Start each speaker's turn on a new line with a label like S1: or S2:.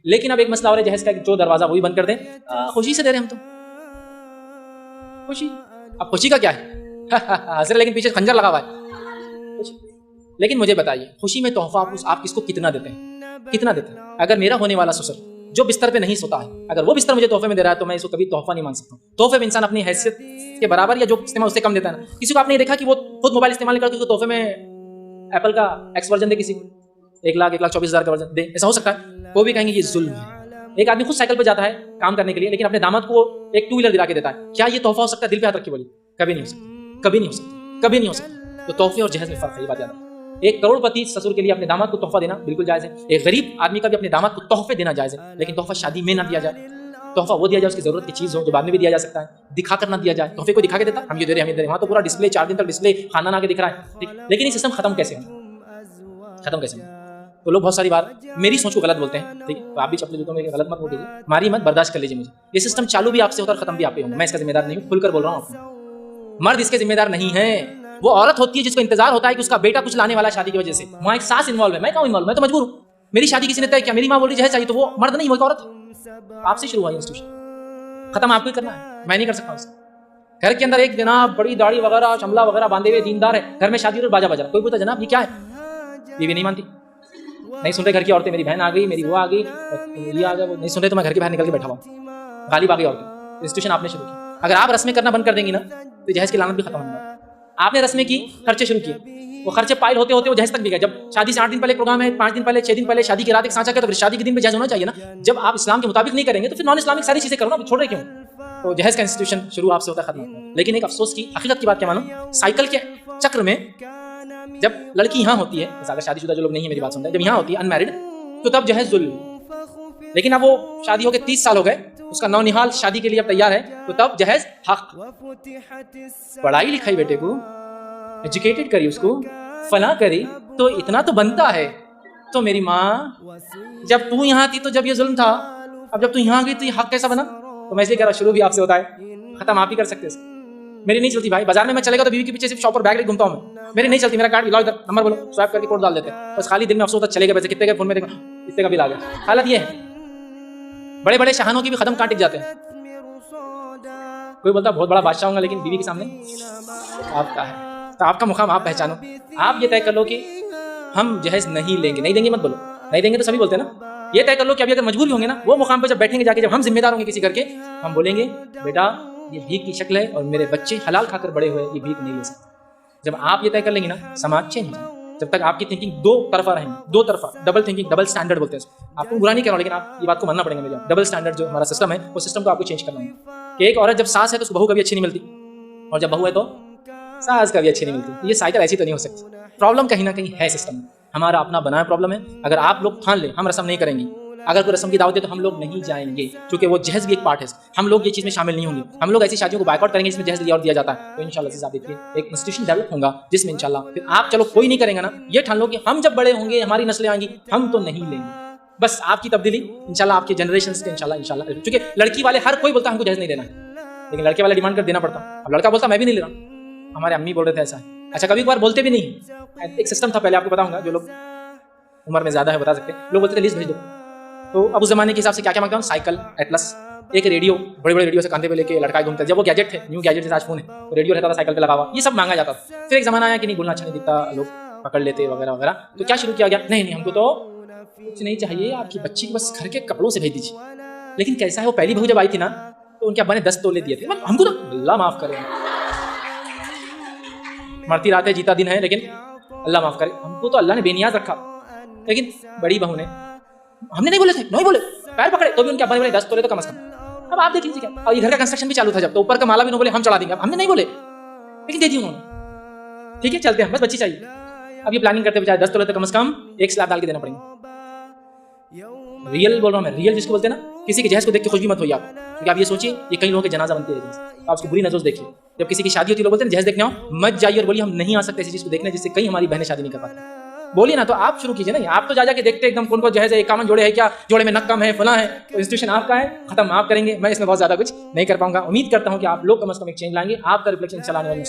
S1: लेकिन अब एक मसला और है जहेज का, जो दरवाजा वही बंद कर दें। खुशी से दे रहे हैं हम तो, खुशी। अब खुशी का क्या है? हंस रहे लेकिन पीछे खंजर लगा हुआ है। लेकिन मुझे बताइए, खुशी में तोहफा आप किसको कितना देते हैं? कितना देते हैं? अगर मेरा होने वाला ससुर जो बिस्तर पे नहीं सोता है, अगर वो बिस्तर मुझे तोहफे में दे रहा है तो मैं इसको कभी तोहफा नहीं मान सकता। तोहफे में इंसान अपनी हैसियत के बराबर या जो इस्तेमाल उससे कम देता है ना। किसी को आपने देखा कि वो खुद मोबाइल इस्तेमाल करके उसको तोहफे में एप्पल का एक्स वर्जन दे, किसी को 1,24,000 का वर्जन दे, ऐसा हो सकता है? वो भी कहेंगे ये जुल्म है। एक आदमी खुद साइकिल पे जाता है काम करने के लिए, लेकिन अपने दामाद को एक 2 व्हीलर दिला के देता है। क्या ये तोहफा हो सकता है? दिल पे हाथ रखी बोली, कभी नहीं हो सकता, कभी नहीं हो सकता, कभी नहीं हो सकता। तो तोहफे और जहेज में फर्क है, ये बात याद रखो। एक करोड़पति ससुर के लिए अपने दामाद को तोहफा देना बिल्कुल जायज है। एक गरीब आदमी का भी अपने दामाद को तोहफे देना जायज है, लेकिन तोहफा शादी में ना दिया जाए। तोहफा वो दिया जाए उसकी जरूरत की चीज हो, जो बाद में भी दिया जा सकता है, दिखा कर ना दिया जाए। तोहफे को दिखा के देता हम ये दे रहे हैं, हम ये दे रहे हैं, वहां तो पूरा डिस्प्ले 4 दिन तक डिस्प्ले खाना आके दिख रहा है, ठीक। लेकिन ये सिस्टम खत्म कैसे हो? खत्म कैसे हो? तो लोग बहुत सारी बार मेरी सोच को गलत बोलते हैं, ठीक। तो आप भी चप्पल जूतों में गलत मत बोल दीजिए, मारी मत, बर्दाश्त कर लीजिए मुझे। ये सिस्टम चालू भी आपसे होता है और खत्म भी आप पे होगा। मैं इसका जिम्मेदार नहीं हूँ, खुलकर बोल रहा हूँ आपको। मर्द इसके जिम्मेदार नहीं है। वो औरत होती है जिसको इंतजार होता है कि उसका बेटा कुछ लाने वाला शादी की वजह से, वहां एक सास इन्वॉल्व है। मैं कहाँ इन्वॉल्व? मैं तो मजबूर हूँ। मेरी शादी किसी ने तय किया, मेरी माँ बोल रही है चाहिए, तो वो मर्द नहीं, वो एक औरत है। आपसे शुरू हुआ इंस्टीट्यूशन, खत्म आपको ही करना है, मैं नहीं कर सकता उससे। घर के अंदर एक जनाब बड़ी दाढ़ी वगैरह चमला वगैरह बांधे हुए दीनदार है, घर में शादी और बाजा बजा, कोई पूछता जनाब ये क्या है? बीवी नहीं मानती, नहीं सुन रहे घर की औरतें, मेरी बहन आ गई, मेरी वो आ गई, ये आ गया, वो नहीं सुन रहे तो मैं घर के बाहर निकल के बैठा हुआ, गाली बागी औरतें। इंस्टीट्यूशन आपने शुरू की। अगर आप रस्में करना बंद कर देंगी ना तो जहेज की लानत भी खत्म होगा। आपने रस्में की, खर्चे शुरू किए, वो खर्चे पाइल होते होते वो जहेज तक भी गए। जब शादी से 8 दिन पहले प्रोग्राम है, 5 दिन पहले, 6 दिन पहले शादी की रात एक सांचा किया, तो फिर शादी के दिन में जहेज होना चाहिए ना। जब आप इस्लाम के मुताबिक नहीं करेंगे तो फिर नॉन इस्लामिक सारी चीजें करो ना, छोड़ रहे क्यों? तो जहेज का इंस्टीट्यूशन शुरू आपसे होता है, खत्म। लेकिन एक अफसोस की हकीकत की बात क्या मानो, साइकिल के चक्र में जब लड़की यहाँ होती है, अगर शादीशुदा जो लोग नहीं है मेरी बात सुन रहे हैं, जब यहाँ होती है अनमैरिड, तो तब जहेज जुल्म। लेकिन अब वो शादी हो गए 30 साल हो गए, उसका नौनिहाल शादी के लिए अब तैयार है, तो तब जहेज हक। पढ़ाई लिखाई बेटे को, एजुकेटेड करी उसको, फला करी, तो इतना तो बनता है। तो मेरी माँ, जब तू यहाँ थी तो जब ये जुल्म था, अब जब तू यहाँ गई तो ये हक कैसा बना? तो मैं इसलिए कह रहा, शुरू भी आपसे होता है, खत्म आप ही कर सकते हैं। मेरी नहीं चलती भाई, बाजार में मैं चलेगा तो बीवी के पीछे सिर्फ शॉप पर बैग लेके घूमता हूँ मैं। मेरी नहीं चलती, मेरा कार्ड लाओ इधर, नंबर बोलो, स्वाइप करके कोड डाल देते हैं, बस खाली दिन में अफसोस होता चले गए पैसे, कितने के फोन में देखो, इतने का बिल आ गया। हालत ये है। बड़े बड़े शाहानों की भी कदम काट जाते हैं। कोई बोलता बहुत बड़ा बादशाह होगा, लेकिन बीवी के सामने आपका है, तो आपका मुकाम आप पहचानो। आप ये तय कर लो कि हम जहेज नहीं लेंगे। नहीं देंगे मत बोलो, नहीं देंगे तो सभी बोलते हैं ना। ये तय कर लो कि अभी अगर मजबूर भी होंगे ना, वो मुकाम पे जब बैठेंगे जाके, जब हम जिम्मेदार होंगे किसी करके, हम बोलेंगे बेटा ये भीख की शक्ल है और मेरे बच्चे हलाल खाकर बड़े हुए, ये भीख नहीं ले सकते। जब आप ये तय कर लेंगे ना, समाज चेंज हो जाएगा। जब तक आपकी थिंकिंग दो तरफा रहेंगी, दो तरफा, डबल थिंकिंग, डबल स्टैंडर्ड बोलते हैं। आपको बुरा नहीं कर रहा हूं, लेकिन आप ये बात को मानना पड़ेगा मुझे। डबल स्टैंडर्ड जो हमारा सिस्टम है, वो सिस्टम को आपको चेंज करना है कि एक औरत जब सास है तो उसको बहू कभी अच्छी नहीं मिलती, और जब बहू है तो सास कभी अच्छी नहीं मिलती। ये साइकिल ऐसी तो नहीं हो सकती। प्रॉब्लम कहीं ना कहीं है सिस्टम में, हमारा अपना बनाया प्रॉब्लम है। अगर आप लोग ठान ले हम रस्म नहीं करेंगे, अगर कोई रस्म की दावत दे तो हम लोग नहीं जाएंगे, क्योंकि वो जहेज भी एक पार्ट है। हम लोग ये चीज में शामिल नहीं होंगे। हम लोग ऐसी शादियों को बायकॉट करेंगे जिसमें जहेज दिया और दिया जाता है। तो इंशाल्लाह आप देखिए एक इंस्टीट्यूशन डेवलप होगा जिसमें इंशाल्लाह फिर आप, चलो कोई नहीं करेंगे ना, ये ठान लो कि हम जब बड़े होंगे, हमारी नस्लें आएंगी, हम तो नहीं लेंगे। बस आपकी तब्दीली इंशाल्लाह आपके जनरेशन के इंशाल्लाह। क्योंकि लड़की वाले हर कोई बोलता है हमको जहेज नहीं देना, लेकिन लड़के वाले डिमांड कर देना पड़ता। अब लड़का बोलता मैं भी नहीं ले रहा, हमारे अम्मी बोल रहे थे ऐसा है। अच्छा, कभी बार बोलते भी नहीं। एक सिस्टम था पहले, आपको बताऊंगा, जो लोग उम्र में ज्यादा है बता सकते, लोग बोलते थे लिस्ट भेज दो। तो अब उस जमाने के हिसाब से क्या क्या मांगता हूँ, साइकिल, एटलस, एक रेडियो, बड़े बड़े रेडियो से कंधे पे लेके लड़का घूमते। जब वो गैजेट थे, न्यू गैजेट आज फोन है, तो रेडियो रहता था साइकिल पे लगा हुआ, ये सब मांगा जाता था। फिर एक जमाना आया कि नहीं, बोलना अच्छा नहीं दिखता, लोग पकड़ लेते वगैरह वगैरह, तो क्या शुरू किया गया, नहीं नहीं हमको तो कुछ नहीं चाहिए, आपकी बच्ची को बस घर के कपड़ों से भेज दीजिए। लेकिन कैसा है, वो पहली बहू जब आई थी ना, तो उनके अब्बा ने 10 तोले दिए थे। हमको तो अल्लाह माफ करे, मरती रात है जीता दिन है, लेकिन अल्लाह माफ करे, हमको तो अल्लाह ने बेनियाज रखा। लेकिन बड़ी बहू ने, हमने नहीं बोले थे, नहीं बोले, पैर पकड़े तो भी उनके अब्बा ने बोले 10 तोले तो कम से कम। अब आप देख लीजिए क्या, और इधर का कंस्ट्रक्शन भी चालू था जब, तो ऊपर का माला भी नहीं बोले हम चढ़ा देंगे, हमने नहीं बोले, लेकिन दे दी उन्होंने। ठीक है चलते हैं, बस बच्ची चाहिए। अब ये प्लानिंग करते बजाय 10 तोले तो कम से कम 1 स्लैब डाल के देना पड़ेगा। रियल बोल रहा हूँ मैं, रियल जिसको बोलते हैं ना। किसी के जहेज को देख के खुश भी मत होइए आप, क्योंकि आप ये सोचिए ये कई लोगों के जनाजा बनते हैं, तो आप उसकी बुरी नजर से देखिए। जब किसी की शादी होती है, लोग बोलते हैं जहेज देखने आओ, मत जाइए और बोलिए हम नहीं आ सकते ऐसी चीज को देखने, जिससे कई हमारी बहनें शादी नहीं कर पाती। बोलिए ना, तो आप शुरू कीजिए ना। आप तो जा जाके देखते एकदम कौन को जहेज है, 51 जोड़े है क्या, जोड़े में नक्कम है, फला है। तो इंस्टीट्यूशन आपका है, खत्म आप करेंगे, मैं इसमें बहुत ज्यादा कुछ नहीं कर पाऊंगा। उम्मीद करता हूँ कि आप लोग कम से कम एक चेंज लाएंगे, आपका रिफ्लेक्शन चलाने वाले